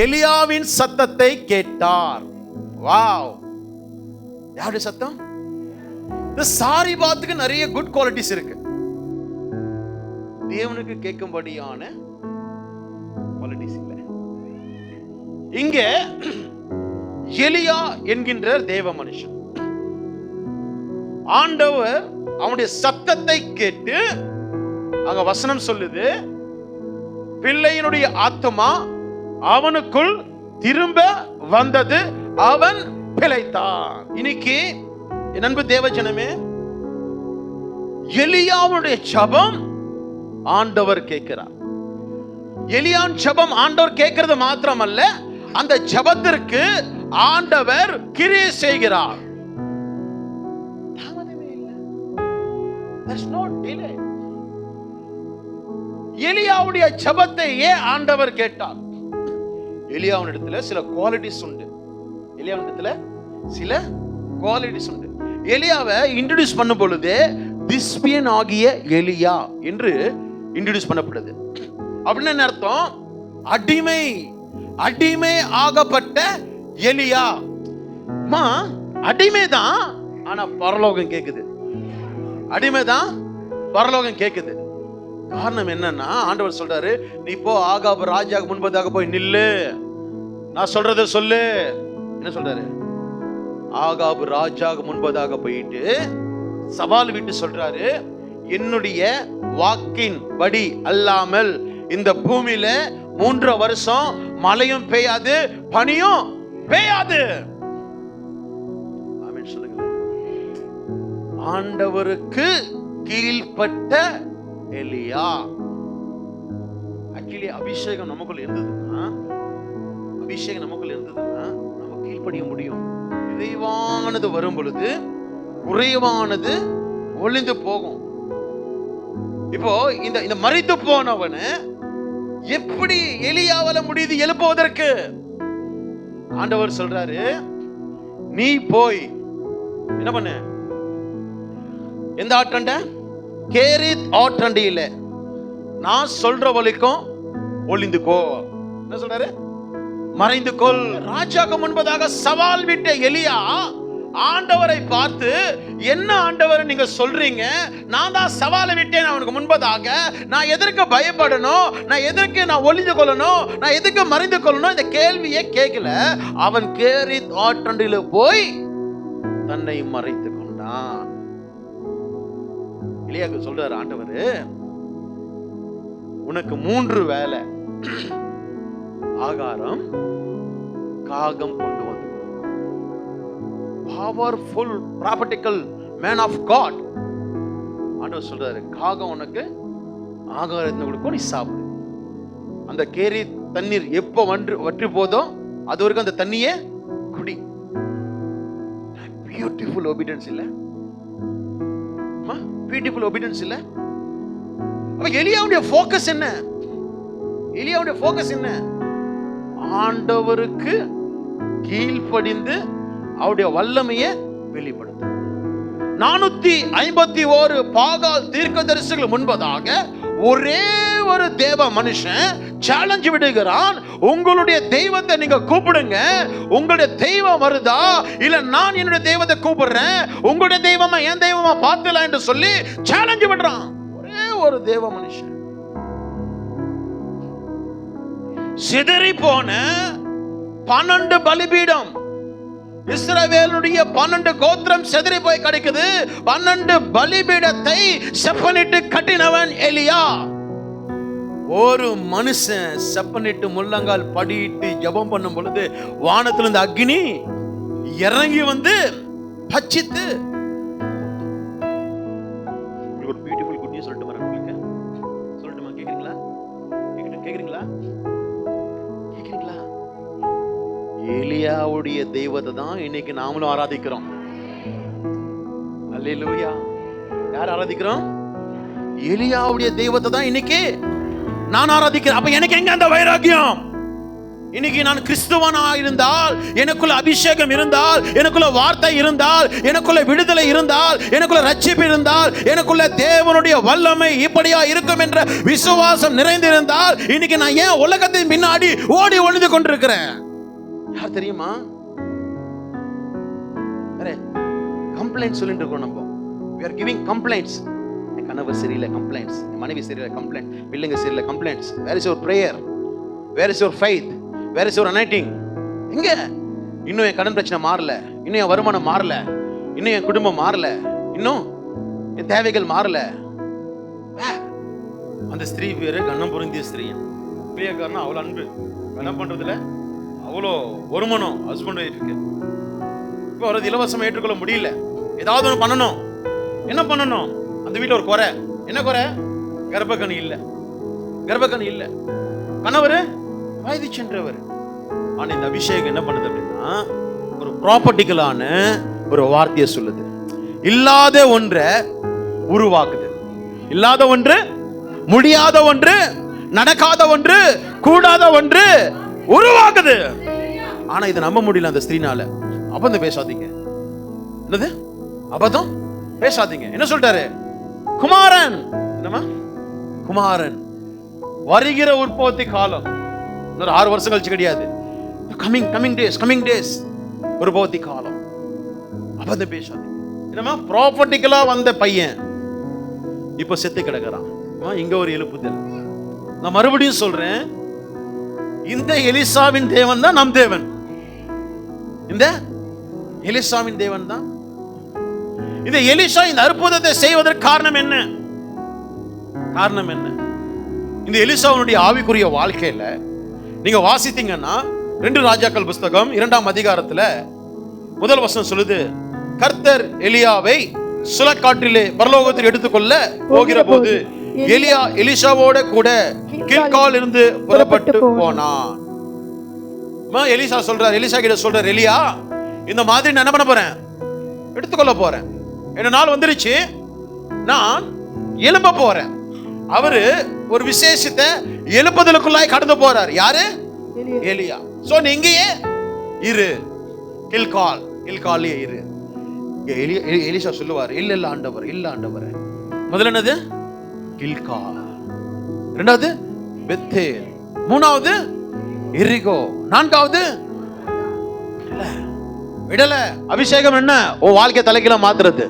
எலியாவின் சத்தத்தை கேட்டார். வாவ், யாருடைய சத்தம்? இந்த சாரிபாத்துக்கு நிறைய குட் குவாலிட்டிஸ் இருக்கு. தேவனுக்கு கேட்கும்படியான குவாலிட்டிஸ் இல்லை. இங்க எலியா என்கின்ற தேவ மனுஷன், ஆண்டவர் அவனுடைய சத்தத்தை கேட்டு, அங்க வசனம் சொல்லுது, பிள்ளையினுடைய ஆத்மா அவனுக்குள் திரும்ப வந்தது, அவன் பிழைத்தான். இன்னைக்கு என் அன்பு தேவஜனமே, எலியாவுடைய ஜெபம் ஆண்டவர் கேட்கிறார். எலியான் ஜெபம் ஆண்டவர் கேட்கிறது மாத்திரமல்ல, அந்த ஜெபத்திற்கு ஆண்டவர் கிரியை செய்கிறார். தாமதமே இல்லை. There's no delay. எலியாவுடைய ஜெபத்தை ஏன் ஆண்டவர் கேட்டார்? எலியாவினிடத்துல சில குவாலிட்டிஸ் உண்டு. எலியாவினிடத்துல சில குவாலிட்டிஸ் உண்டு. எலியாவை இன்ட்ரோடியூஸ் பண்ணும் பொழுது திஸ்பியன் ஆகிய எலியா என்று இன்ட்ரோடியூஸ் பண்ணப்படுது. அப்படின்னு என்ன அர்த்தம்? அடிமை, அடிமை ஆகப்பட்ட எலியா. அடிமைதான், ஆனா பரலோகம் கேக்குது. அடிமைதான், பரலோகம் கேக்குது. காரணம் என்னன்னா, ஆண்டவர் சொல்றாரு, நீ போ ஆகாபு ராஜாவுக்கு முன்பதாக போய் நில்லு, நான் சொல்றத சொல்லு. என்ன சொல்றாரு? ஆகாபு ராஜாவுக்கு முன்பதாக போயிட்டு சவால் விட்டு சொல்றாரு, என்னுடைய வாக்கின் படி அல்லாமல் இந்த பூமியில 3 வருஷம் மழையும் பெய்யாது, பனியும் பெய்யாது. ஆமென் சொல்லுங்க. ஆண்டவருக்கு கீழ்ப்பட்ட எலியா. ஆக்சுவலி அபிஷேகம் நமக்குள்ள இருந்ததுன்னா, நம்ம கீழ்ப்படிய முடியும். நிறைவானது வரும் பொழுது குறைவானது ஒளிந்து போகும். இப்போ இந்த மரித்து போனவனை எப்படி எலியாவால முடியுது எழுப்புவதற்கு? ஆண்டவர் சொல்றாரு, நீ போய் என்ன பண்ண? எந்த ஆற்றண்ட? கேரித் ஆற்றண்டியில நான் சொல்ற வரைக்கும் ஒளிந்துக்கோ. என்ன சொல்றாரு? மறைந்து கொள். ராஜாக்கு முன்பதாக சவால் விட்ட எலியா ஆண்டவரை பார்த்து, என்ன ஆண்டவர் நீங்க சொல்றீங்க? நான் தான் சவாலை விட்டேன் அவனுக்கு முன்பதாக. நான் எதற்கு பயப்படணும்? நான் எதற்கு நான் ஒளிந்து கொள்ளணும்? நான் எதற்கு மறைந்து கொள்ளணும்? இந்த கேள்வியே கேட்கல. அவன் கேரித் ஆற்றண்டில போய் தன்னை மறைத்து கொண்டான். எலியாக்கு சொல்றாரு ஆண்டவர், உனக்கு 3 வேளை ஆகாரம் காகம் கொண்டு வந்து. Powerful prophetical man of God. ஆண்டவர் சொல்றாரு, காகம் உனக்கு ஆகாரத்தை கொடுக்கும், நீ சாப்பிடு. அந்த கேரி தண்ணீர் எப்போ வற்றி போதோ அது வரைக்கும் அந்த தண்ணியே குடி. பியூட்டிஃபுல் ஒபீடியன்ஸ் இல்ல? பியூட்டிஃபுல் ஒபீடியன்ஸ் இல்ல? அப்ப எலியாவுடைய ஃபோக்கஸ் என்ன? எலியாவுடைய ஃபோக்கஸ் என்ன? ஆண்டவருக்கு கீழ்ப்படிந்து அவருடைய வல்லமையை வெளிப்படுத்த. 451 பாகால் தீர்க்கதரிசிகள் முன்பதாக ஒரே ஒரு தேவ மனுஷன் சேலஞ்ச் விடுகிறான், உங்களுடைய தெய்வத்தை நீங்க கூப்பிடுங்க. உங்களுடைய தெய்வம் வருதா, இல்ல நான் என்னுடைய தெய்வத்தை கூப்பிடுறேன், உங்களுடைய தெய்வமா என் தெய்வமா பார்த்துலாம் என்று சொல்லி சேலஞ்ச் விடுறான். ஒரே ஒரு தேவ மனுஷன். சிதறி போன 12 பலிபீடம், இஸ்ரவேலுடைய 12 கோத்திரம் சிதறி போய் கிடைக்குது. 12 பலிபீடத்தை செப்பனிட்டு கட்டினவன் எலியா. ஒரு மனுஷன் செப்பனிட்டு முள்ளங்கால் படிட்டு ஜெபம் பண்ணும் பொழுது வானத்திலிருந்து அக்னி இறங்கி வந்து பச்சித்து. ஒரு பியூட்டிஃபுல் குட் நியூஸ் சொல்லட்டுமா? உங்களுக்கு சொல்லட்டுமா? கேக்குறீங்களா? கேக்குறீங்களா? எலியாவுடைய தெய்வத்தை தான் இன்னைக்கு நாமளும் ஆராதிக்கிறோம். அல்லேலூயா. யார் ஆராதிக்கிறோம்? எலியாவுடைய தெய்வத்தை தான் இன்னைக்கு நான் ஆராதிக்கிறேன். அப்ப எனக்கு எங்க அந்த வைராக்கியம்? இன்னைக்கு நான் கிறிஸ்துவனா இருந்தால், எனக்குள்ள அபிஷேகம் இருந்தால், எனக்குள்ள வார்த்தை இருந்தால், எனக்குள்ள விடுதலை இருந்தால், எனக்குள்ள ரட்சிப்பு இருந்தால், எனக்குள்ள தேவனுடைய வல்லமை இப்படியா இருக்கும் என்ற விசுவாசம் நிறைந்திருந்தால், இன்னைக்கு நான் ஏன் உலகத்தின் பின்னாடி ஓடி ஒளிந்து கொண்டிருக்கிறேன்? யார் தெரியுமா? கம்ப்ளைண்ட் சொல்லிட்டு இருக்கோம் நம்ம. we are giving complaints. என் கணவர் சரியில்லை, கம்ப்ளைண்ட்ஸ். என் மனைவி சரியில்லை, கம்ப்ளைண்ட். பிள்ளைங்க சரியில்லை, complaints. where is your prayer? where is your faith? where is your anointing? எங்க? இன்னும் என் கடன் பிரச்சனை மாறல, இன்னும் என் வருமானம் மாறல, இன்னும் என் குடும்பம் மாறல, இன்னும் என் தேவைகள் மாறல. அந்த ஸ்திரீ பேரு கண்ணம் பொருந்திய ஸ்திரீ. பிரியக்காரனா அவ்வளோ அன்பு, கண்ணம் பண்றதுல அவ்வளோ ஒருமனம் ஹஸ்பண்ட் இருக்கு. இப்போ ஒரு இலவசம் ஏற்றுக்கொள்ள முடியல, ஏதாவது ஒன்று பண்ணணும். என்ன பண்ணணும்? அந்த வீட்டில் ஒரு குறை. என்ன குறை? கர்ப்பக்கணி இல்லை, கர்ப்பக்கணி இல்லை. கணவர் வயது சென்றவர். ஆனா இந்த அபிஷேகம் என்ன பண்ணுது அப்படின்னா, ஒரு ப்ராப்பர்ட்டிகளான ஒரு வார்த்தையை சொல்லுது. இல்லாத ஒன்றை உருவாக்குது. இல்லாத ஒன்று, முடியாத ஒன்று, நடக்காத ஒன்று, கூடாத ஒன்று உருவாக்குது. ஆனா இதை நம்ப முடியல அந்த ஸ்திரீனால. அபத்தம் பேசாதீங்க. என்னது? அபத்தம் பேசாதீங்க. என்ன சொல்லிட்டாரு? குமாரன். என்னமா? குமாரன் வருகிற உற்பத்தி காலம். இன்னொரு 6 வருஷம் கழிச்சு கிடையாது. கமிங் டேஸ் உற்பத்தி காலம். அபத்தம் பேசாதீங்க. என்னமா? ப்ராப்பர்ட்டிகளா வந்த பையன் இப்ப செத்து கிடக்குறான். இங்க ஒரு எழுப்புதல். நான் மறுபடியும் சொல்றேன், இந்த எலிசாவின் தேவன் தான் நம் தேவன். இந்த எலிசாவின் தேவன் தான். இந்த எலிசா இந்த அற்புதத்தை செய்வதற்கு காரணம் என்ன? காரணம் என்ன? இந்த எலிசாவுடைய ஆவிக்குரிய வாழ்க்கையில நீங்க வாசித்தீங்கன்னா 2 ராஜாக்கள் புஸ்தகம் 2ஆம் அதிகாரத்துல முதல் வசனம் சொல்லுது, கர்த்தர் எலியாவை சுழற்காற்றிலே பரலோகத்தில் எடுத்துக்கொள்ள போகிற போது எலியா எலிசாவோட கூட கில்கால் இருந்து புறப்பட்டு போனான். எலிசா சொல்றார், எலிசா கிட்ட சொல்றார், எலியா இந்த மாதிரி நான் என்ன பண்ண போறேன்? எடுத்துக்கொள்ள போறேன். என்ன நாள் வந்துருச்சு, நான் எழும்ப போறேன். அவரு ஒரு விசேஷத்தை எழுப்புதலுக்குள்ளாய் கடந்து போறார். யாரு? எலியா. சோ நீ இங்கேயே இரு, கில்கால்லே இரு. எலிசா சொல்லுவார், இல்ல ஆண்டவர், இல்ல ஆண்டவர். முதல்ல என்னது? கில்கால். இரண்டாவது பெத்தேல். மூணாவது எரிகோ. நான்காவது விடல. அபிஷேகம் என்ன? உன் வாழ்க்கை தலைகீழ மாத்துறது.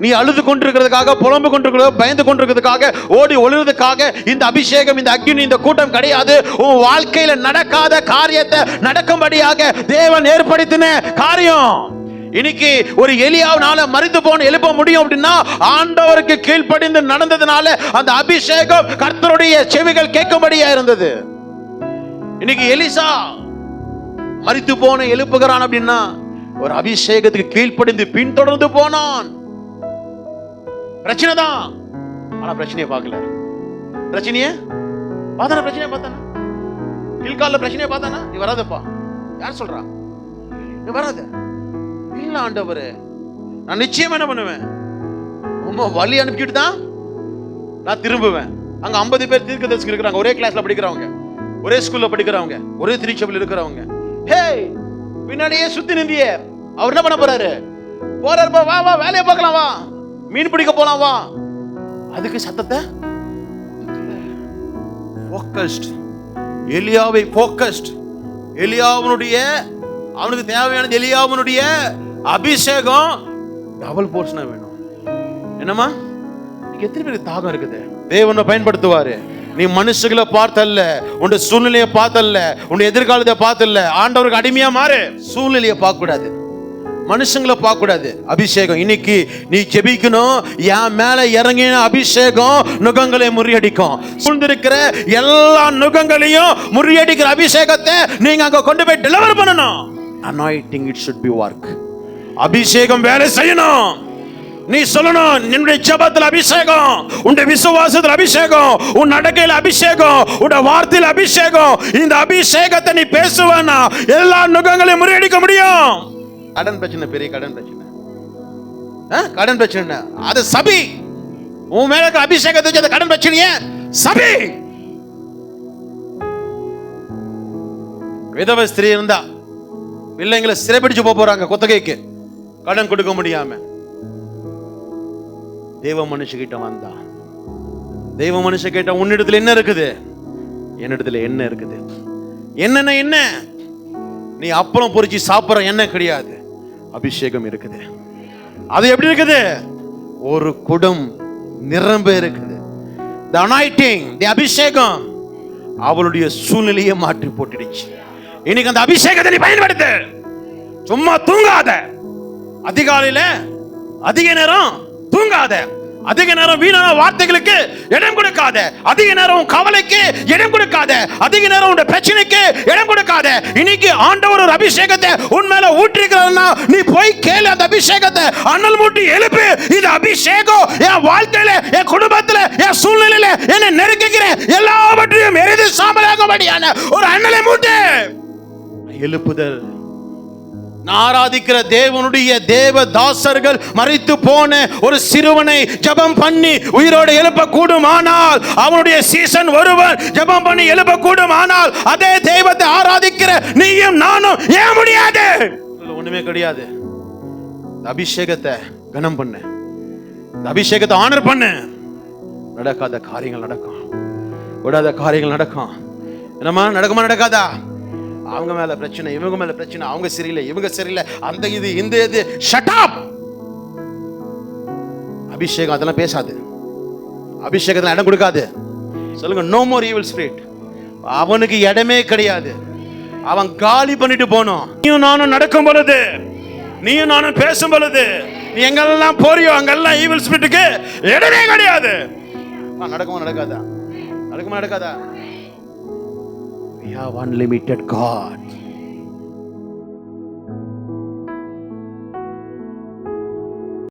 நீ அழுது கொண்டிருக்கிறதுக்காக, புலம்பு கொண்டிருக்கிறது, பயந்து கொண்டிருக்கிறதுக்காக, ஓடி ஒளிறதுக்காக இந்த அபிஷேகம், இந்த அக்னி, இந்த கூட்டம் கிடையாது. உன் வாழ்க்கையில நடக்காத காரியத்தை நடக்கும்படியாக தேவன் ஏற்படுத்தின காரியம். இன்னைக்கு ஒரு எலியாவினால மரித்து போன எழுப்ப முடியும் அப்படின்னா ஆண்டவருக்கு கீழ்ப்படிந்து நடந்ததுனால அந்த அபிஷேகம் கர்த்தருடைய செவிகள் கேட்கும்படியா இருந்தது. இன்னைக்கு எலிசா மரித்து போன எழுப்புகிறான் அப்படின்னா ஒரு அபிஷேகத்துக்கு கீழ்ப்படிந்து பின்தொடர்ந்து போனான். பிரச்சனை தான், ஆனா பிரச்சனையை பார்க்கல. பிரச்சனையே பார்த்தானா? பிரச்சனையை பார்த்தானா? கில்கால்ல பிரச்சனையை பார்த்தானா? நீ வராதப்பா. யார் சொல்றா? நீ வராத. இல்ல ஆண்டவரே, நான் நிச்சயம் என்ன பண்ணுவேன்? ரொம்ப வழி அனுப்பிட்டு தான் நான் திரும்புவேன். அங்க 50 பேர் தீர்க்கதரிசி இருக்கிறாங்க, ஒரே கிளாஸ்ல படிக்கிறவங்க, ஒரே ஸ்கூல்ல படிக்கிறவங்க, ஒரே திருச்சபையில் இருக்கிறவங்க. ஹே, பின்னாடியே சுத்தி நிந்தியே. அவர் என்ன பண்ண போறாரு? போறாருப்பா, வா வா வேலையை பார்க்கலாம், வா மீன் பிடிக்க போலாம், வா. அதுக்கு சத்தத்தை ஃபோக்கஸ்ட். எலியாவை ஃபோக்கஸ்ட். எலியாவுடைய அவனுக்கு தேவையானது எலியாவுடைய அபிஷேகம் டபுள் போர்ஷனா வேணும். என்னமா? எத்தனை பேருக்கு தாகம் இருக்குது? தேவனை பயன்படுத்துவாரு. நீ மனுஷங்களை பார்த்தல்ல, உன்னுடைய சூழ்நிலையை பார்த்தல்ல, உன்னுடைய எதிர்காலத்தை பார்த்தல்ல. ஆண்டவருக்கு அடிமையா மாறு. சூழ்நிலையை பார்க்க கூடாது, மனுஷங்களை பார்க்க கூடாது. அபிஷேகம் இன்னைக்கு நீ ஜெபிக்கணும். என் மேல இறங்கின அபிஷேகம் நுகங்களை முறியடிக்கும். சூழ்ந்திருக்கிற எல்லா நுகங்களையும் முறியடிக்கிற அபிஷேகத்தை நீங்க அங்க கொண்டு போய் டெலிவர் பண்ணணும். Anointing, it should be work. அபிஷேகம் வேலை செய்யணும். நீ சொல்லணும், என்னுடைய ஜெபத்தில் அபிஷேகம், உன்னுடைய விசுவாசத்தில் அபிஷேகம், உன் நடக்கையில் அபிஷேகம், உன்னுடைய வார்த்தையில் அபிஷேகம். இந்த அபிஷேகத்தை நீ பேசுவானா எல்லா நுகங்களையும் முறியடிக்க முடியும். கடன் பிரச்சனை, பெரிய கடன் பிரச்சனை, கடன் பிரச்சனை, அது சபி. உன் மேல அபிஷேகத்தை வச்சு அந்த கடன் பிரச்சனையே சபி. விதவை ஸ்திரீ இருந்தா பிள்ளைங்களை சிறைப்பிடிச்சு போறாங்க குத்தகைக்கு, கடன் கொடுக்க முடியாம. தேவ மனுஷகிட்ட வந்தா, தெய்வ மனுஷ கேட்ட, உன்னிடத்துல என்ன இருக்குது? என்னிடத்துல என்ன இருக்குது? என்னன்னா என்ன? நீ அப்பளம் பொரிச்சு சாப்பிடுற எண்ணெய் கிடையாது, அபிஷேகம் இருக்குது. அது எப்படி இருக்குது? ஒரு குடம் நிரம்ப இருக்குது. the anointing, the அபிஷேகம் அவளுடைய சூழ்நிலையை மாற்றி போட்டுடுச்சு. இன்னைக்கு அந்த அபிஷேகத்தை நீ பயன்படுத்து. சும்மா தூங்காத, அதிகாலையில அதிக நேரம் தூங்காத, அதிக நேரம் வீணான வார்த்தைகளுக்கு இடம் கொடுக்காத, அதிக நேரம் கவலைக்கு இடம் கொடுக்காத, அதிக நேரம் உன் பிரச்சனைக்கு இடம் கொடுக்காத. இன்னைக்கு ஆண்டவர் ஒரு அபிஷேகத்தை உன் மேல ஊற்றிருக்கிறார்னா நீ போய் கேளு. அந்த அபிஷேகத்தை அனல் மூட்டி எழுப்பு. இது அபிஷேகம் என் வாழ்க்கையில, என் குடும்பத்துல, என் சூழ்நிலையில என்னை நெருக்குகிற எல்லாவற்றையும் எரிந்து சாம்பலாகும்படியான ஒரு அனலை மூட்டு எழுப்புதல். ஆராதிக்கிற தேவனுடைய தேவ தாசர்கள் மரித்து போன ஒரு சிறுவனை ஜெபம் பண்ணி உயிரோடு எழுப்ப கூடுமானால், அவனுடைய சீசன் ஒருவன் ஜெபம் பண்ணி எழுப்ப கூடுமானால், அதே தெய்வத்தை ஆராதிக்கிற நீயும் நானும் ஏன் முடியாது? ஒண்ணுமே கிடையாது. அபிஷேகத்தை கனம் பண்ணு, அபிஷேகத்தை ஆனர் பண்ணு. நடக்காத காரியங்கள் நடக்கும், விடாத காரியங்கள் நடக்கும். என்னமா நடக்குமா நடக்காதா? அவங்க மேல பிரச்சனை, இவங்க மேல பிரச்சனை, அவங்க சரியில்லை, இவங்க சரியில்லை, அந்த இது இந்த இது. Shut up. அபிஷேகம் அதெல்லாம் பேசாது, அபிஷேகத்துல இடம் கொடுக்காது. சொல்லுங்க, நோ மோர் ஈவில் ஸ்பிரிட். அவனுக்கு இடமே கிடையாது. அவன் காலி பண்ணிட்டு போனோம். நீயும் நானும் நடக்கும் பொழுது, நீயும் நானும் பேசும் பொழுது, நீ எங்கெல்லாம் போறியோ அங்கெல்லாம் ஈவில் ஸ்பிரிட்டுக்கு இடமே கிடையாது. நடக்குமா நடக்காதா? நடக்குமா நடக்காதா? We have unlimited God.